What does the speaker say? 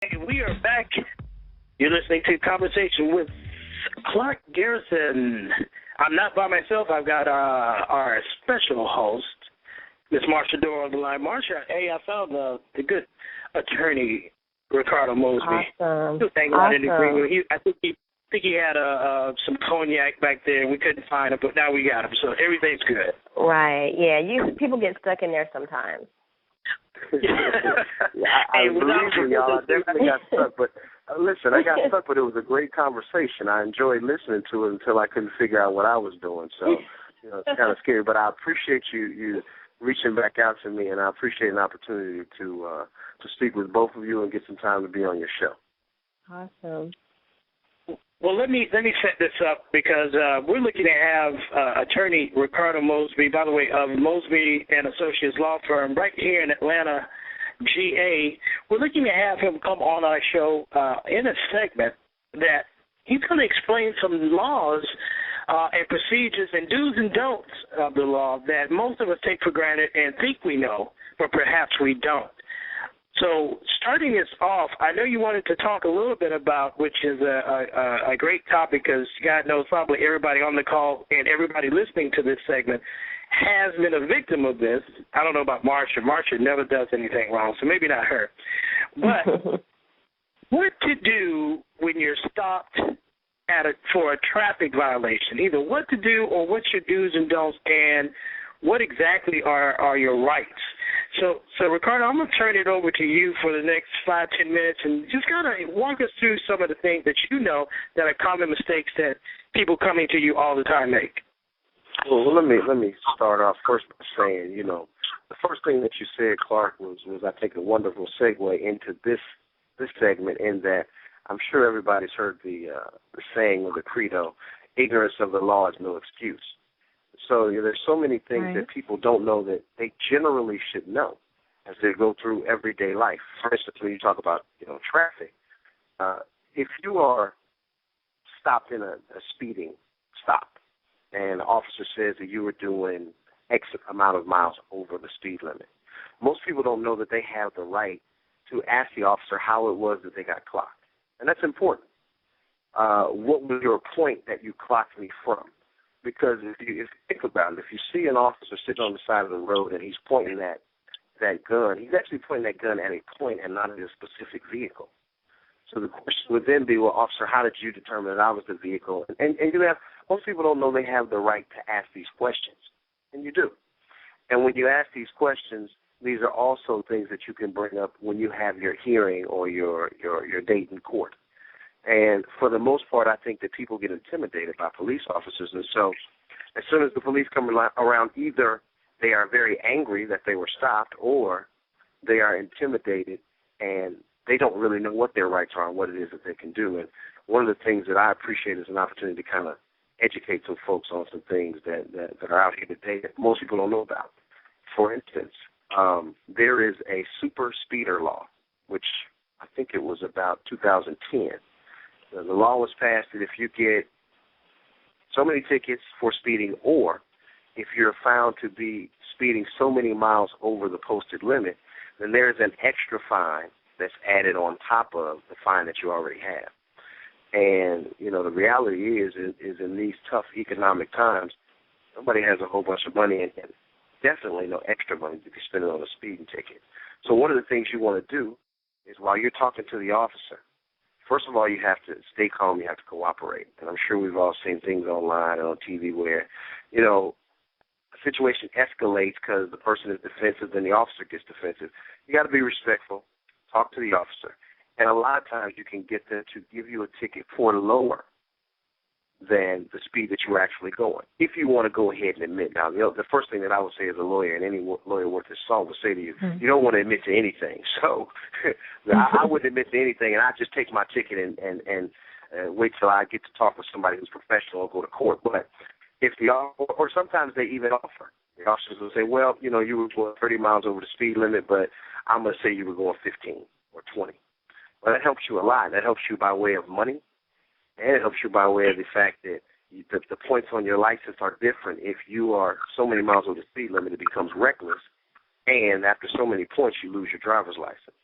Hey, we are back. You're listening to Conversation with Clark Garrison. I'm not by myself. I've got our special host, Miss Marsha Dorr, on the line. Marsha, hey, I found the good attorney, Ricardo Mosby. Awesome. He was hanging out in the green room. I think he had some cognac back there. We couldn't find him, but now we got him, so everything's good. Right. Yeah. People get stuck in there sometimes. I believe you, y'all. I definitely got stuck, but listen, I got stuck, but it was a great conversation. I enjoyed listening to it until I couldn't figure out what I was doing. So, it's kind of scary, but I appreciate you reaching back out to me, and I appreciate an opportunity to speak with both of you and get some time to be on your show. Awesome. Well, let me set this up because we're looking to have attorney Ricardo Mosby, by the way, of Mosby and Associates Law Firm right here in Atlanta, GA. We're looking to have him come on our show in a segment that he's going to explain some laws and procedures and do's and don'ts of the law that most of us take for granted and think we know, but perhaps we don't. So starting this off, I know you wanted to talk a little bit about, which is a great topic because God knows probably everybody on the call and everybody listening to this segment has been a victim of this. I don't know about Marsha. Marsha never does anything wrong, so maybe not her. But what to do when you're stopped for a traffic violation, either what to do or what's your do's and don'ts and what exactly are your rights. So Ricardo, I'm going to turn it over to you for the next 5-10 minutes and just kind of walk us through some of the things that you know that are common mistakes that people coming to you all the time make. Well, let me start off first by saying, the first thing that you said, Clark, was I think a wonderful segue into this segment in that I'm sure everybody's heard the saying or the credo, ignorance of the law is no excuse. So there's so many things that people don't know that they generally should know as they go through everyday life. For instance, when you talk about traffic, if you are stopped in a speeding stop and the officer says that you were doing X amount of miles over the speed limit, most people don't know that they have the right to ask the officer how it was that they got clocked. And that's important. What was your point that you clocked me from? Because if you think about it, if you see an officer sitting on the side of the road and he's pointing that gun, he's actually pointing that gun at a point and not at a specific vehicle. So the question would then be, well, officer, how did you determine that I was the vehicle? And you have, most people don't know they have the right to ask these questions, and you do. And when you ask these questions, these are also things that you can bring up when you have your hearing or your date in court. And for the most part, I think that people get intimidated by police officers. And so as soon as the police come around, either they are very angry that they were stopped or they are intimidated and they don't really know what their rights are and what it is that they can do. And one of the things that I appreciate is an opportunity to kind of educate some folks on some things that are out here today that most people don't know about. For instance, there is a super speeder law, which I think it was about 2010. The law was passed that if you get so many tickets for speeding or if you're found to be speeding so many miles over the posted limit, then there's an extra fine that's added on top of the fine that you already have. And, the reality is in these tough economic times, nobody has a whole bunch of money and definitely no extra money to be spending on a speeding ticket. So one of the things you want to do is while you're talking to the officer, first of all, you have to stay calm. You have to cooperate. And I'm sure we've all seen things online and on TV where, a situation escalates because the person is defensive, then the officer gets defensive. You got to be respectful. Talk to the officer. And a lot of times you can get them to give you a ticket for lower than the speed that you're actually going, if you want to go ahead and admit. Now, the first thing that I would say as a lawyer, and any lawyer worth his salt would say to you, you don't want to admit to anything. So I wouldn't admit to anything, and I just take my ticket and wait till I get to talk with somebody who's professional and go to court. But if or sometimes they even offer. The officers will say, well, you were going 30 miles over the speed limit, but I'm going to say you were going 15 or 20. Well, that helps you a lot. That helps you by way of money. And it helps you by way of the fact that the points on your license are different. If you are so many miles over the speed limit, it becomes reckless. And after so many points, you lose your driver's license.